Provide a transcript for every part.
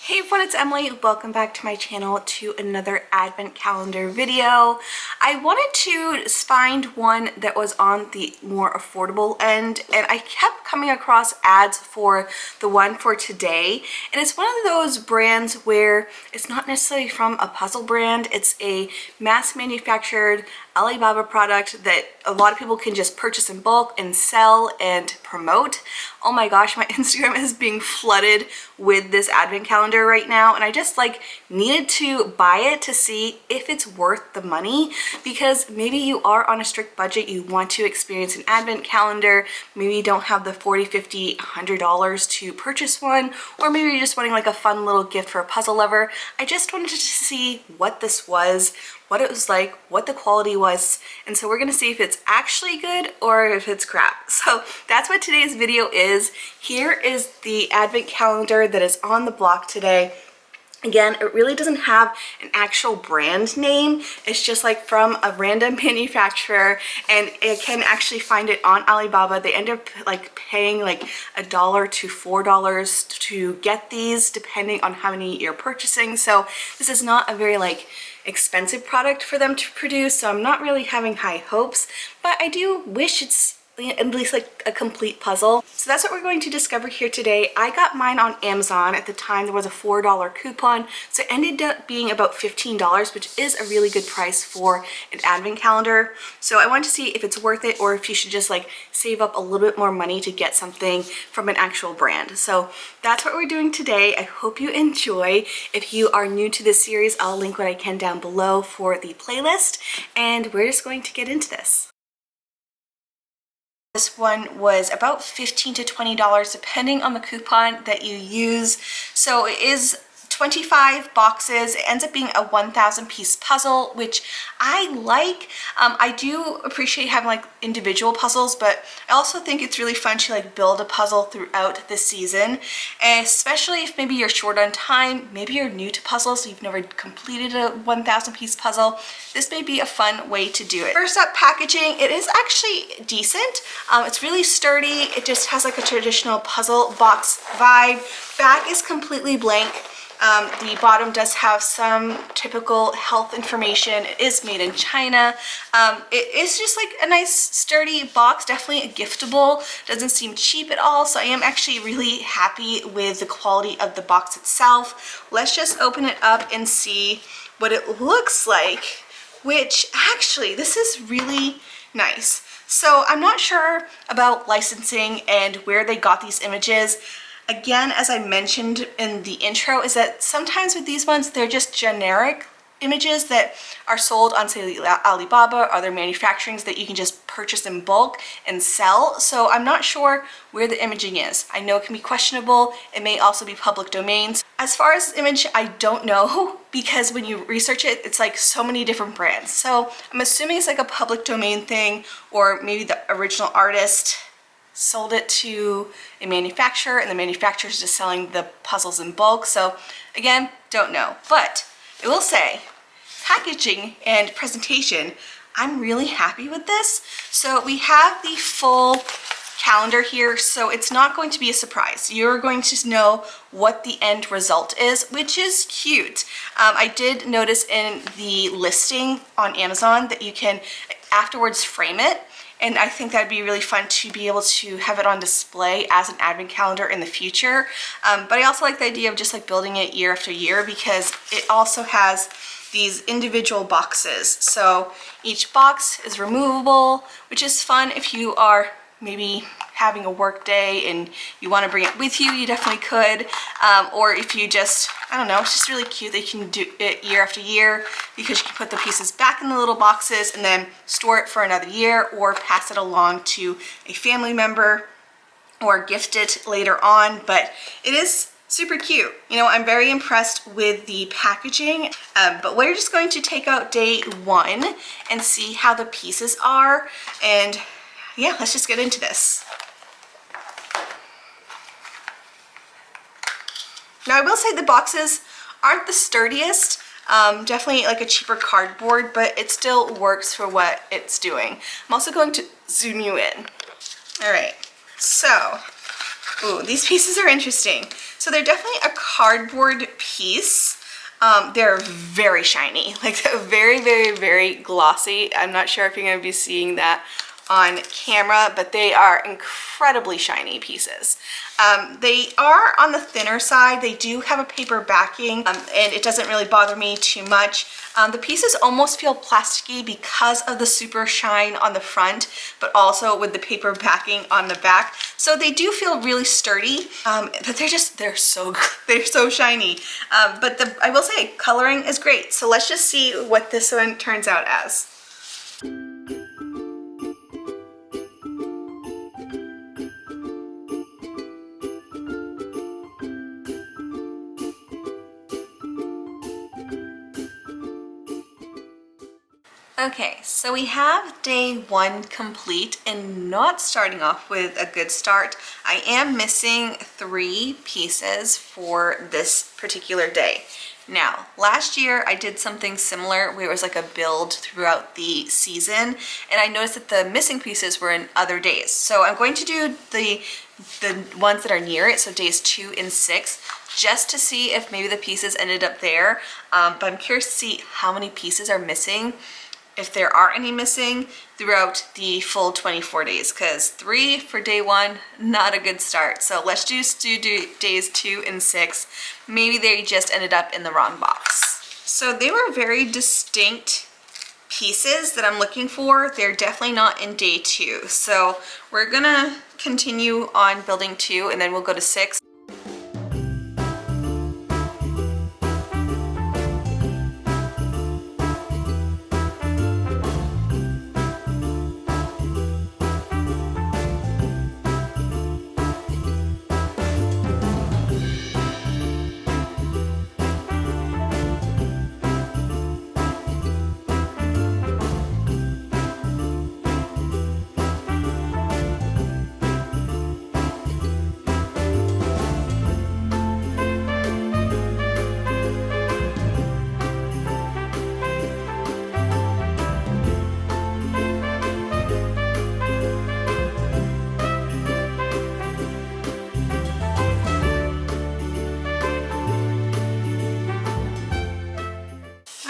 Hey everyone, it's Emily. Welcome back to my channel to another advent calendar video. I wanted to find one that was on the more affordable end, and I kept coming across ads for the one for today. And it's one of those brands where it's not necessarily from a puzzle brand. It's a mass manufactured Alibaba product that a lot of people can just purchase in bulk and sell and promote. Oh my gosh, my Instagram is being flooded with this advent calendar right now, and I just needed to buy it to see if it's worth the money, because maybe you are on a strict budget, you want to experience an advent calendar, maybe you don't have the $40, $50, $100 to purchase one, or maybe you're just wanting like a fun little gift for a puzzle lover. I just wanted to see what this was, what it was like, what the quality was, and so we're gonna see if it's actually good or if it's crap. So that's what today's video is. Here is the advent calendar that is on the block today. Again, it really doesn't have an actual brand name. It's just like from a random manufacturer, and it can actually find it on Alibaba. They end up paying like $1 to $4 to get these, depending on how many you're purchasing. So this is not a very expensive product for them to produce, so I'm not really having high hopes, but I do wish it's at least like a complete puzzle. So that's what we're going to discover here today. I got mine on Amazon. At the time there was a $4 coupon, so it ended up being about $15, which is a really good price for an advent calendar. So I wanted to see if it's worth it, or if you should just save up a little bit more money to get something from an actual brand. So that's what we're doing today. I hope you enjoy. If you are new to this series, I'll link what I can down below for the playlist, and we're just going to get into this. This one was about $15 to $20 depending on the coupon that you use. So it is 25 boxes. It ends up being a 1,000 piece puzzle, which I like. I do appreciate having individual puzzles, but I also think it's really fun to build a puzzle throughout the season, and especially if maybe you're short on time, maybe you're new to puzzles, so you've never completed a 1,000 piece puzzle. This may be a fun way to do it. First up, packaging. It is actually decent. It's really sturdy. It just has a traditional puzzle box vibe. Back is completely blank. The bottom does have some typical health information. It is made in China. It is just a nice sturdy box, definitely a giftable. Doesn't seem cheap at all, so I am actually really happy with the quality of the box itself. Let's just open it up and see what it looks like, which actually, this is really nice. So I'm not sure about licensing and where they got these images. Again, as I mentioned in the intro, is that sometimes with these ones, they're just generic images that are sold on, say, Alibaba or other manufacturings that you can just purchase in bulk and sell. So I'm not sure where the imaging is. I know it can be questionable. It may also be public domains. As far as image, I don't know, because when you research it, it's so many different brands. So I'm assuming it's a public domain thing, or maybe the original artist sold it to a manufacturer and the manufacturer is just selling the puzzles in bulk. So again, don't know, but I will say packaging and presentation, I'm really happy with this. So we have the full calendar here, so it's not going to be a surprise. You're going to know what the end result is, which is cute. I did notice in the listing on Amazon that you can afterwards frame it, and I think that'd be really fun to be able to have it on display as an advent calendar in the future. But I also like the idea of just building it year after year, because it also has these individual boxes. So each box is removable, which is fun if you are maybe having a work day and you want to bring it with you, you definitely could. Or if you just, I don't know, it's just really cute that you can do it year after year, because you can put the pieces back in the little boxes and then store it for another year, or pass it along to a family member or gift it later on. But it is super cute. I'm very impressed with the packaging, but we're just going to take out day one and see how the pieces are. And yeah, let's just get into this. Now I will say the boxes aren't the sturdiest, definitely a cheaper cardboard, but it still works for what it's doing. I'm also going to zoom you in. All right, so Ooh, these pieces are interesting. So they're definitely a cardboard piece. They're very shiny, like very, very, very glossy. I'm not sure if you're gonna be seeing that on camera, but they are incredibly shiny pieces. They are on the thinner side. They do have a paper backing, and it doesn't really bother me too much. The pieces almost feel plasticky because of the super shine on the front, but also with the paper backing on the back. So they do feel really sturdy, but they're so shiny. But I will say, coloring is great. So let's just see what this one turns out as. Okay, so we have day one complete and not starting off with a good start. I am missing 3 pieces for this particular day. Now, last year I did something similar where it was like a build throughout the season, and I noticed that the missing pieces were in other days. So I'm going to do the ones that are near it, so days 2 and 6, just to see if maybe the pieces ended up there. But I'm curious to see how many pieces are missing, if there are any missing throughout the full 24 days, because 3 for day 1, not a good start. So let's just do days 2 and 6. Maybe they just ended up in the wrong box. So they were very distinct pieces that I'm looking for. They're definitely not in day 2. So we're gonna continue on building 2 and then we'll go to 6.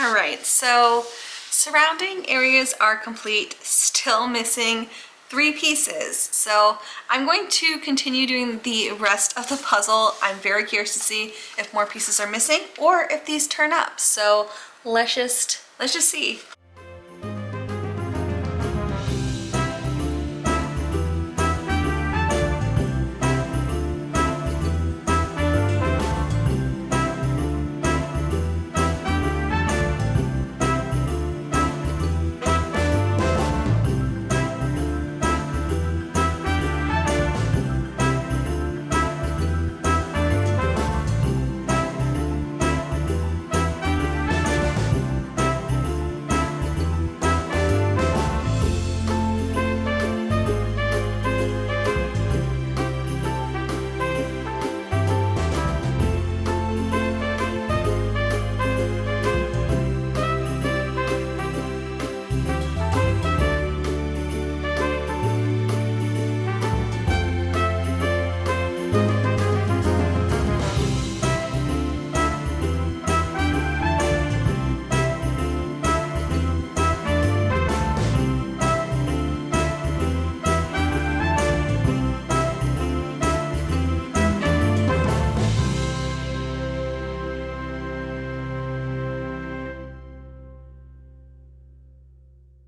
All right, so surrounding areas are complete, still missing 3 pieces. So I'm going to continue doing the rest of the puzzle. I'm very curious to see if more pieces are missing or if these turn up. So let's just see.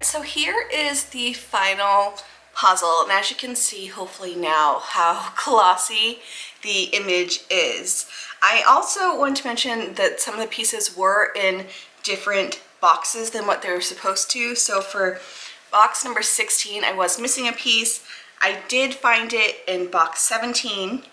So here is the final puzzle, and as you can see hopefully now how glossy the image is. I also want to mention that some of the pieces were in different boxes than what they were supposed to. So for box number 16 I was missing a piece. I did find it in box 17,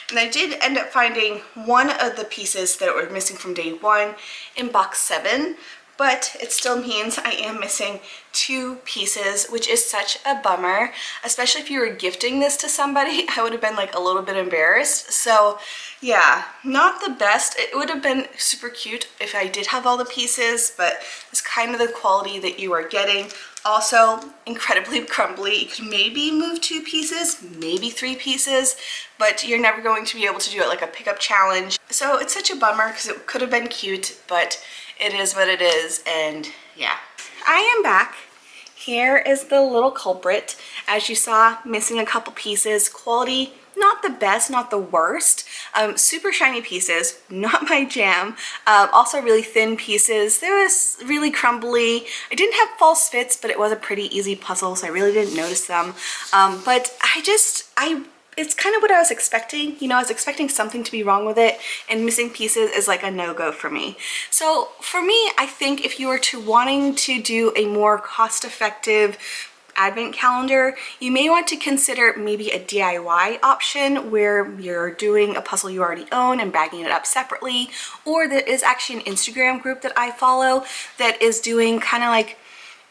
and I did end up finding one of the pieces that were missing from day 1 in box 7. But it still means I am missing 2 pieces, which is such a bummer, especially if you were gifting this to somebody. I would have been like a little bit embarrassed. So yeah, not the best. It would have been super cute if I did have all the pieces, but it's kind of the quality that you are getting. Also incredibly crumbly. You could maybe move 2 pieces, maybe 3 pieces, but you're never going to be able to do it like a pickup challenge. So it's such a bummer because it could have been cute, but it is what it is, and yeah. I am back. Here is the little culprit. As you saw, missing a couple pieces. Quality, not the best, not the worst. Super shiny pieces, not my jam. Also really thin pieces. There was really crumbly. I didn't have false fits, but it was a pretty easy puzzle, so I really didn't notice them. But it's kind of what I was expecting. You know, I was expecting something to be wrong with it, and missing pieces is like a no-go for me. So for me, I think if you were wanting to do a more cost-effective advent calendar, you may want to consider maybe a DIY option where you're doing a puzzle you already own and bagging it up separately, or there is actually an Instagram group that I follow that is doing kind of like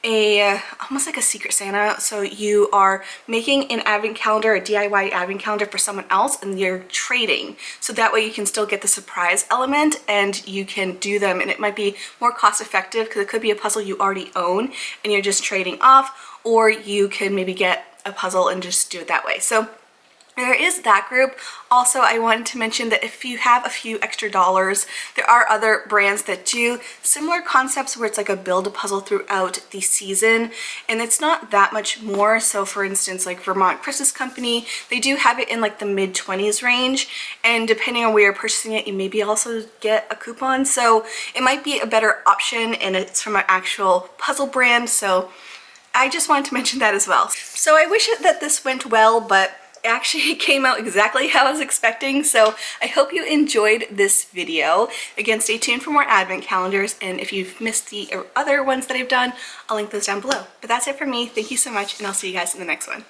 almost like a Secret Santa. So you are making an advent calendar, a DIY advent calendar for someone else, and you're trading. So that way you can still get the surprise element and you can do them, and it might be more cost effective because it could be a puzzle you already own and you're just trading off, or you can maybe get a puzzle and just do it that way. So there is that group. Also, I wanted to mention that if you have a few extra dollars, there are other brands that do similar concepts where it's like a build a puzzle throughout the season, and it's not that much more. So for instance, like Vermont Christmas Company, they do have it in like the mid-20s range, and depending on where you're purchasing it, you maybe also get a coupon. So it might be a better option, and it's from an actual puzzle brand. So I just wanted to mention that as well. So I wish that this went well, but actually it came out exactly how I was expecting. So I hope you enjoyed this video. Again, stay tuned for more advent calendars, and if you've missed the other ones that I've done, I'll link those down below. But that's it for me. Thank you so much, and I'll see you guys in the next one.